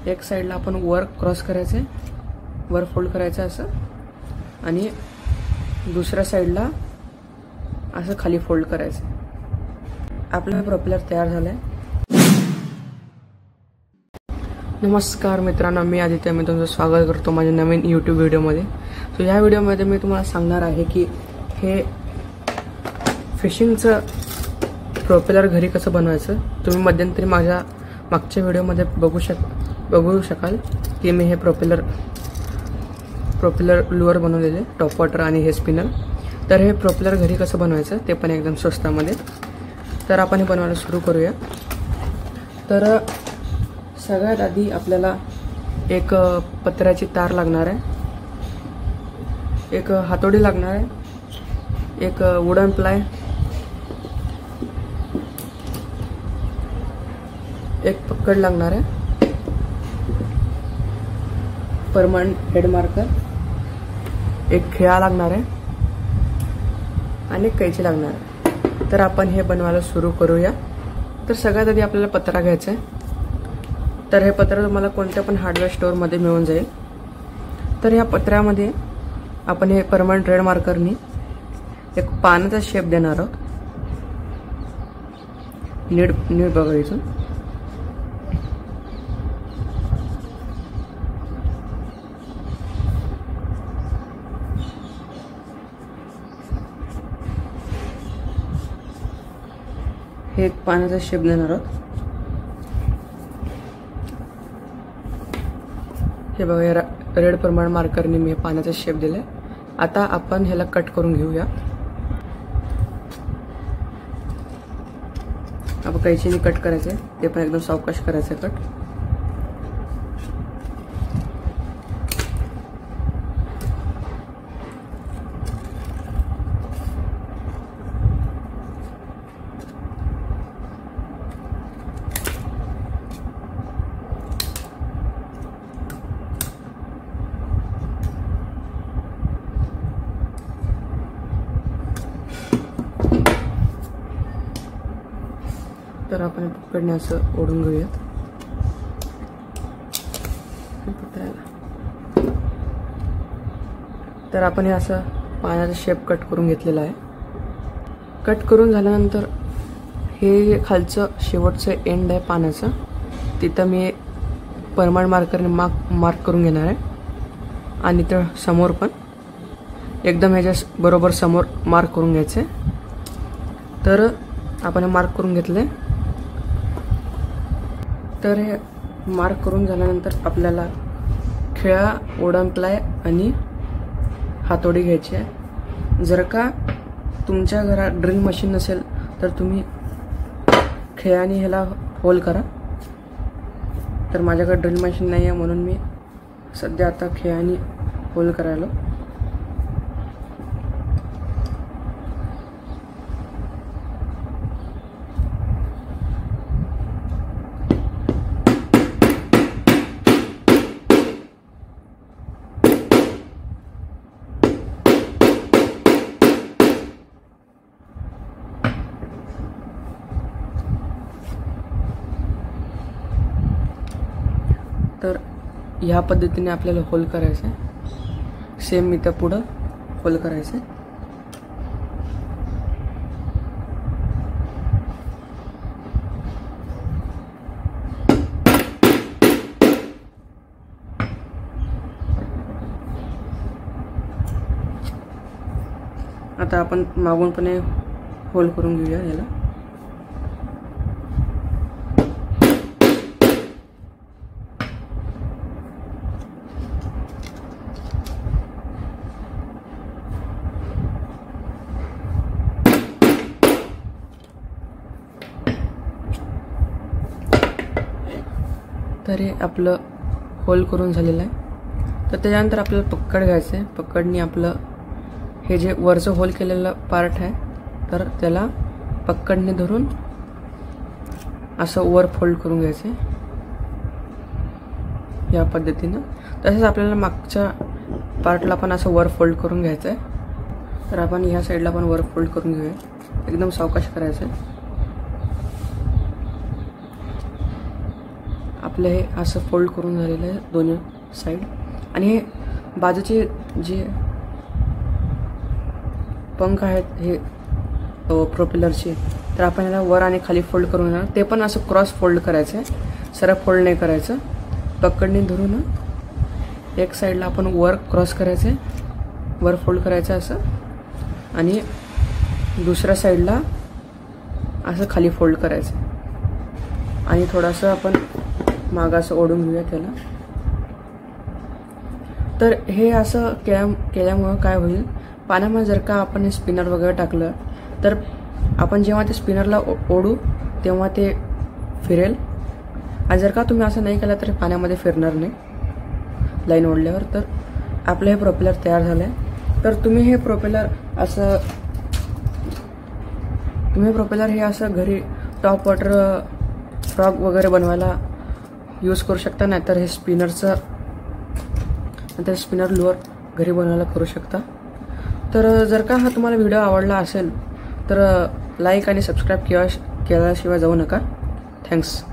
एक साईडला आपण वर क्रॉस करायचे, वर फोल्ड करायचं असं, आणि दुसऱ्या साईडला असं खाली फोल्ड करायचं. आपला प्रोपेलर तयार झालाय. नमस्कार मित्रांनो, मी आदित्य. मी तुमचं स्वागत करतो माझ्या नवीन यूट्यूब व्हिडिओमध्ये. सो या व्हिडिओमध्ये मी तुम्हाला सांगणार आहे की हे फिशिंगचं प्रोपेलर घरी कसं बनवायचं. तुम्ही मध्यंतरी माझ्या मागच्या व्हिडिओमध्ये बघू शकाल की मी हे प्रोपेलर लुअर बनवलेले, टॉप वॉटर आणि हे स्पिनर. तर हे प्रोपेलर घरी कसं बनवायचं ते पण एकदम स्वस्तामध्ये. तर आपण हे बनवायला सुरू करूया. तर सगळ्यात आधी आपल्याला एक पत्र्याची तार लागणार आहे, एक हातोडी लागणार आहे, एक वुडन प्लाय, एक पकड लागणार आहे, परमनंट हेड मार्कर, एक खिळा लागणार आहे आणि एक कैची लागणार आहे. तर आपण हे बनवायला सुरू करूया. तर सगळ्यात आधी आपल्याला पत्रा घ्यायचा आहे. तर हे पत्र तुम्हाला कोणत्या पण हार्डवेअर स्टोअरमध्ये मिळून जाईल. तर या पत्र्यामध्ये आपण हे परमनंट रेड मार्करनी एक पानाचा शेप देणार आहोत. नीट बघा इथून. हे एक पानाचा शेप देणार आहोत. हे बघा, या रेड परमनंट मार्करने मी पानाचा शेप दिलाय. आता आपण ह्याला कट करून घेऊया. आपण कैचीने कट करायचे, ते पण एकदम सावकाश करायचं कट. तर आपण पकडणे असं ओढून घेऊयात पत्र्याला. तर आपण हे असं पानाचा शेप कट करून घेतलेला आहे. कट करून झाल्यानंतर हे खालचं शेवटचं एंड आहे पानाचं, तिथं मी परमनंट मार्करने मार्क करून घेणार आहे. आणि तर समोर पण एकदम ह्याच्या बरोबर समोर मार्क करून घ्यायचं आहे. तर आपण हे मार्क करून घेतले. तर हे मार्क करून झाल्यानंतर आपल्याला खिळा, वुडन प्लाय आणि हातोडी घ्यायची आहे. जर का तुमच्या घरात ड्रिल मशीन नसेल तर तुम्ही खिळ्याने ह्याला होल करा. तर माझ्याकडे ड्रिल मशीन नाही आहे म्हणून मी सध्या आता खिळ्याने होल करायला. तर ह्या पद्धतीने आपल्याला होल करायचं आहे. सेम इथं पुढं होल करायचं आहे. आता आपण मागून पण होल करून घेऊया याला. तर हे आपलं होल करून झालेलं आहे. तर त्याच्यानंतर आपल्याला पकड घ्यायचं आहे. पकडनी आपलं हे जे वरचं होल केलेलं पार्ट आहे तर त्याला पकडने धरून असं वर फोल्ड करून घ्यायचं आहे या पद्धतीनं. तसंच आपल्याला मागच्या पार्टला पण असं वर फोल्ड करून घ्यायचं आहे. तर आपण ह्या साईडला पण वर फोल्ड करून घेऊया. एकदम सावकाश करायचं आहे. आपलं हे असं फोल्ड करून झालेलं आहे दोन्ही साईड. आणि हे बाजूचे जे पंख आहेत हे प्रोपेलरचे, तर आपण याला वर आणि खाली फोल्ड करून घेणार. ते पण असं क्रॉस फोल्ड करायचं आहे, सरळ फोल्ड नाही करायचं. पकडणी धरून एक साईडला आपण वर क्रॉस करायचं आहे, वर फोल्ड करायचं असं, आणि दुसऱ्या साईडला असं खाली फोल्ड करायचं. आणि थोडंसं आपण मागं असं ओढून घेऊया त्याला. तर हे असं केल्यामुळं काय होईल, पाण्यामध्ये जर का आपण स्पिनर वगैरे टाकलं तर आपण जेव्हा ते स्पिनरला ओढू तेव्हा ते फिरेल. आणि जर का तुम्ही असं नाही केलं तर पाण्यामध्ये फिरणार नाही लाईन ओढल्यावर. तर आपलं हे प्रोपेलर तयार झालं आहे. तर तुम्ही हे प्रोपेलर हे असं घरी टॉप वॉटर फ्रॉग वगैरे बनवायला यूज करू शकता. नाहीतर हे स्पिनर लुअर घरी बनवायला करू शकता. तर जर का हा तुम्हाला व्हिडिओ आवडला असेल तर लाईक आणि सबस्क्राईब केल्याशिवाय जाऊ नका. थँक्स.